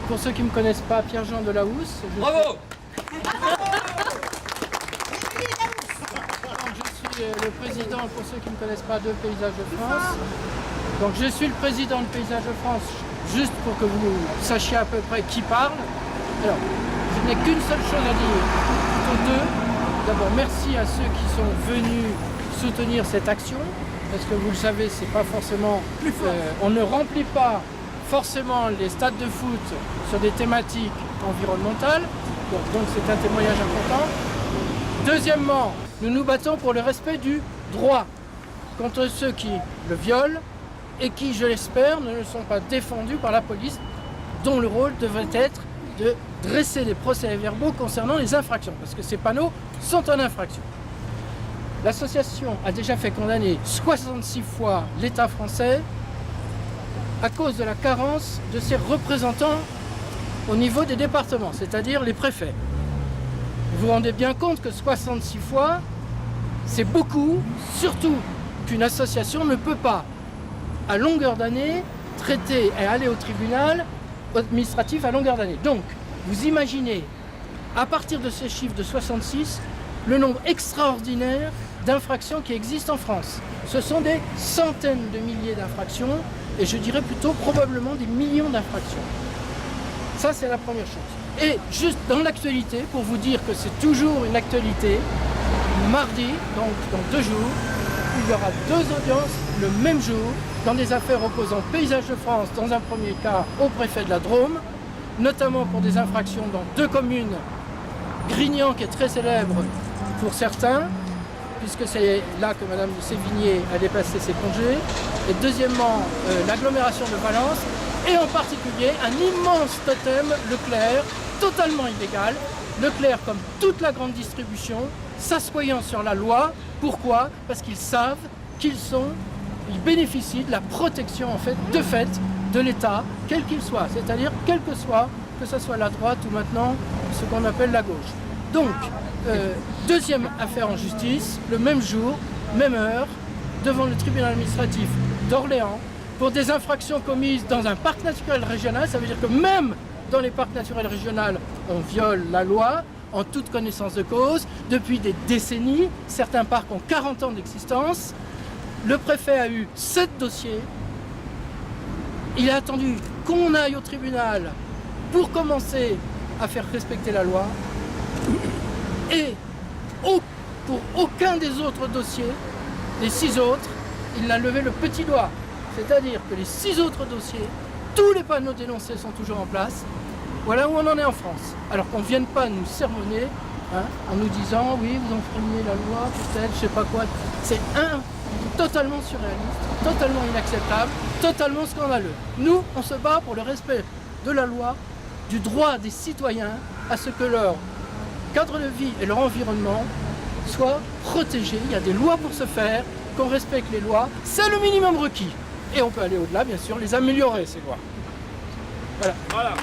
pour ceux qui ne me connaissent pas, Pierre-Jean Delahousse. Bravo! Je suis le président, pour ceux qui ne me connaissent pas, de Paysages de France. Donc je suis le président de Paysages de France, juste pour que vous sachiez à peu près qui parle. Alors, je n'ai qu'une seule chose à dire, plutôt deux. D'abord, merci à ceux qui sont venus soutenir cette action, parce que vous le savez, c'est pas forcément... on ne remplit pas forcément les stades de foot sur des thématiques environnementales, donc c'est un témoignage important. Deuxièmement, nous nous battons pour le respect du droit contre ceux qui le violent et qui, je l'espère, ne sont pas défendus par la police, dont le rôle devrait être de dresser les procès-verbaux concernant les infractions, parce que ces panneaux sont en infraction. L'association a déjà fait condamner 66 fois l'État français à cause de la carence de ses représentants au niveau des départements, c'est-à-dire les préfets. Vous vous rendez bien compte que 66 fois, c'est beaucoup, surtout qu'une association ne peut pas, à longueur d'année, traiter et aller au tribunal administratif à longueur d'année. Donc, vous imaginez, à partir de ces chiffres de 66, le nombre extraordinaire d'infractions qui existent en France. Ce sont des centaines de milliers d'infractions, et je dirais plutôt probablement des millions d'infractions. Ça, c'est la première chose. Et juste dans l'actualité, pour vous dire que c'est toujours une actualité, mardi, donc dans 2 jours, il y aura 2 audiences le même jour dans des affaires opposant Paysages de France, dans un premier cas au préfet de la Drôme, notamment pour des infractions dans 2 communes, Grignan qui est très célèbre pour certains, puisque c'est là que Madame de Sévigné a déplacé ses congés, et deuxièmement l'agglomération de Valence, et en particulier un immense totem Leclerc, totalement illégal. Leclerc, comme toute la grande distribution, s'assoyant sur la loi. Pourquoi? Parce qu'ils savent qu'ils bénéficient de la protection en fait, de l'État, quel qu'il soit, c'est-à-dire quel que ce soit la droite ou maintenant ce qu'on appelle la gauche. Donc, deuxième affaire en justice, le même jour, même heure, devant le tribunal administratif d'Orléans, pour des infractions commises dans un parc naturel régional. Ça veut dire que même dans les parcs naturels régionaux, on viole la loi en toute connaissance de cause depuis des décennies. Certains parcs ont 40 ans d'existence. Le préfet a eu 7 dossiers. Il a attendu qu'on aille au tribunal pour commencer à faire respecter la loi. Et pour aucun des autres dossiers, les 6 autres, il n'a levé le petit doigt. C'est-à-dire que les 6 autres dossiers, tous les panneaux dénoncés sont toujours en place. Voilà où on en est en France. Alors qu'on ne vienne pas nous sermonner en nous disant « oui, vous enfreignez la loi, peut-être, je sais pas quoi ». C'est totalement surréaliste, totalement inacceptable, totalement scandaleux. Nous, on se bat pour le respect de la loi, du droit des citoyens à ce que leur cadre de vie et leur environnement soient protégés. Il y a des lois pour ce faire, qu'on respecte les lois, c'est le minimum requis. Et on peut aller au-delà, bien sûr, les améliorer, ces lois. Voilà.